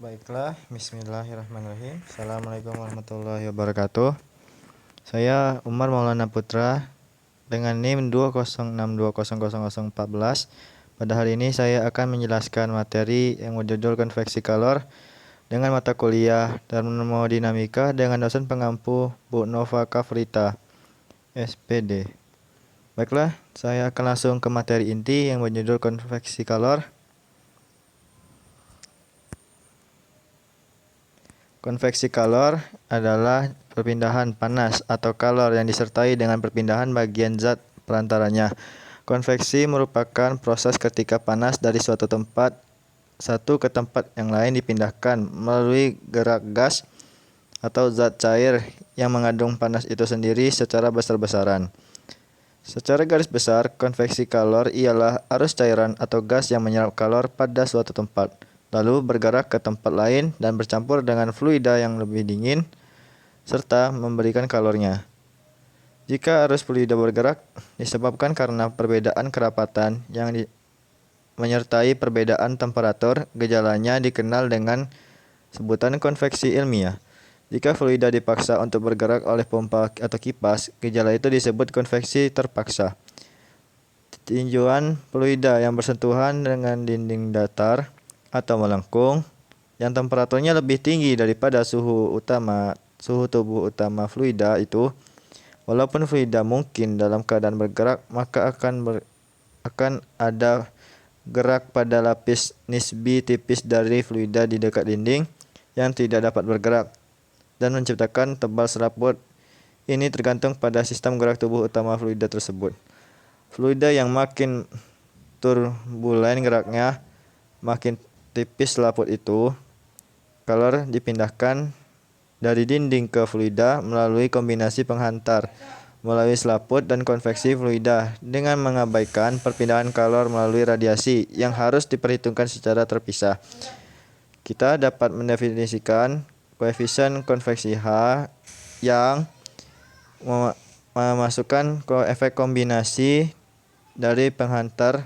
Baiklah, bismillahirrahmanirrahim. Assalamualaikum warahmatullahi wabarakatuh. Saya Umar Maulana Putra dengan NIM 206200014. Pada hari ini saya akan menjelaskan materi yang berjudul konveksi kalor dengan mata kuliah termodinamika dengan dosen pengampu Bu Nova Kafrita, SPD. Baiklah, saya akan langsung ke materi inti yang berjudul konveksi kalor. Konveksi kalor adalah perpindahan panas atau kalor yang disertai dengan perpindahan bagian zat perantaranya. Konveksi merupakan proses ketika panas dari suatu tempat satu ke tempat yang lain dipindahkan melalui gerak gas atau zat cair yang mengandung panas itu sendiri secara besar-besaran. Secara garis besar, konveksi kalor ialah arus cairan atau gas yang menyerap kalor pada suatu tempat, lalu bergerak ke tempat lain dan bercampur dengan fluida yang lebih dingin, serta memberikan kalornya. Jika arus fluida bergerak, disebabkan karena perbedaan kerapatan yang menyertai perbedaan temperatur, gejalanya dikenal dengan sebutan konveksi ilmiah. Jika fluida dipaksa untuk bergerak oleh pompa atau kipas, gejala itu disebut konveksi terpaksa. Tinjuan fluida yang bersentuhan dengan dinding datar atau melengkung yang temperaturnya lebih tinggi daripada suhu tubuh utama fluida itu, walaupun fluida mungkin dalam keadaan bergerak, maka akan ada gerak pada lapis nisbi tipis dari fluida di dekat dinding yang tidak dapat bergerak dan menciptakan tebal serabut. Ini tergantung pada sistem gerak tubuh utama fluida tersebut. Fluida yang makin turbulen geraknya, makin tipis selaput itu, kalor dipindahkan dari dinding ke fluida melalui kombinasi penghantar melalui selaput dan konveksi fluida dengan mengabaikan perpindahan kalor melalui radiasi yang harus diperhitungkan secara terpisah. Kita dapat mendefinisikan koefisien konveksi H yang memasukkan efek kombinasi dari penghantar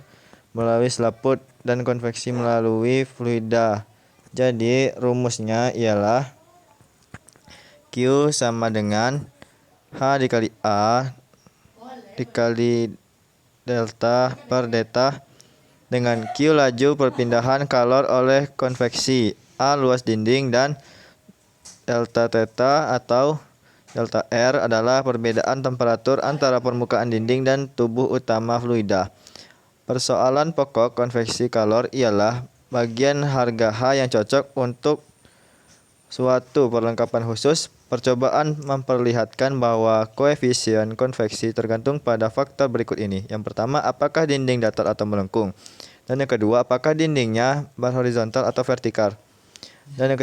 melalui selaput dan konveksi melalui fluida. Jadi rumusnya ialah Q sama dengan H dikali A dikali delta per delta, dengan Q laju perpindahan kalor oleh konveksi, A luas dinding, dan delta theta atau delta R adalah perbedaan temperatur antara permukaan dinding dan tubuh utama fluida. Persoalan pokok konveksi kalor ialah bagian harga H yang cocok untuk suatu perlengkapan khusus. Percobaan memperlihatkan bahwa koefisien konveksi tergantung pada faktor berikut ini. Yang pertama, apakah dinding datar atau melengkung? Dan yang kedua, apakah dindingnya horizontal atau vertikal? Dan yang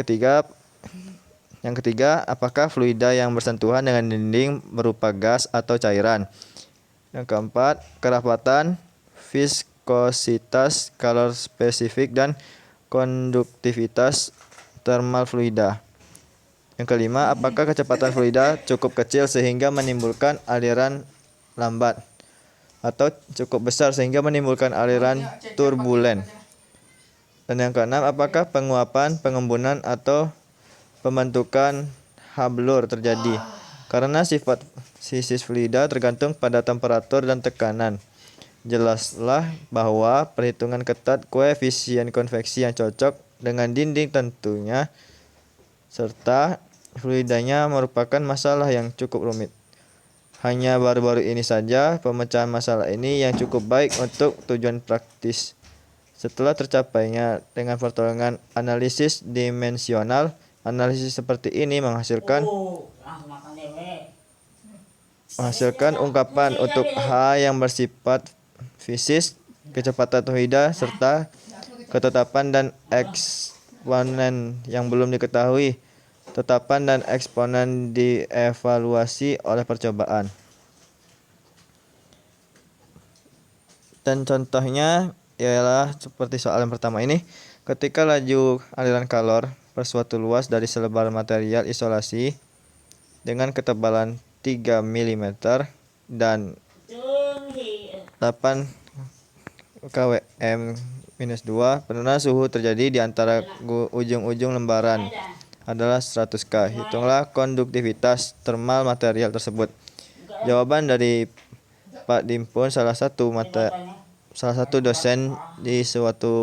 ketiga, apakah fluida yang bersentuhan dengan dinding berupa gas atau cairan? Yang keempat, kerapatan, viskositas, kalor spesifik, dan konduktivitas thermal fluida. Yang kelima, apakah kecepatan fluida cukup kecil sehingga menimbulkan aliran lambat atau cukup besar sehingga menimbulkan aliran turbulen? Dan yang keenam, apakah penguapan, pengembunan, atau pembentukan hablur terjadi? Karena sifat fisis fluida tergantung pada temperatur dan tekanan. Jelaslah bahwa perhitungan ketat koefisien konveksi yang cocok dengan dinding tentunya serta fluidanya merupakan masalah yang cukup rumit. Hanya baru-baru ini saja pemecahan masalah ini yang cukup baik untuk tujuan praktis. Setelah tercapainya dengan pertolongan analisis dimensional, analisis seperti ini menghasilkan ungkapan untuk H yang bersifat fisis, kecepatan fluida, serta ketetapan dan eksponen yang belum diketahui. Tetapan dan eksponen dievaluasi oleh percobaan. Dan contohnya ialah seperti soal yang pertama ini. Ketika laju aliran kalor per suatu luas dari selebar material isolasi dengan ketebalan 3 mm dan 8 kWm Minus 2. Penurunan suhu terjadi di antara ujung-ujung lembaran adalah 100K. Hitunglah konduktivitas termal material tersebut. Jawaban dari Pak Dimpun, salah satu dosen di suatu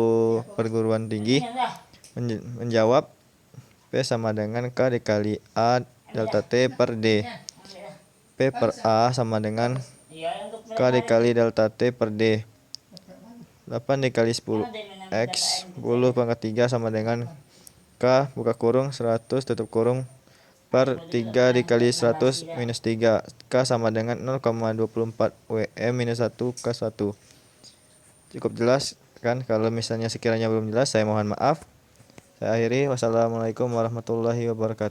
perguruan tinggi, menjawab P sama dengan K dikali A delta T per D. P per A sama dengan K dikali delta T per D. 8 dikali 10 X 10 pangkat 3 sama dengan K buka kurung 100 tutup kurung per 3 dikali 100 minus 3. K sama dengan 0,24 WM minus 1 K1. Cukup jelas kan? Kalau misalnya sekiranya belum jelas, saya mohon maaf. Saya akhiri. Wassalamualaikum warahmatullahi wabarakatuh.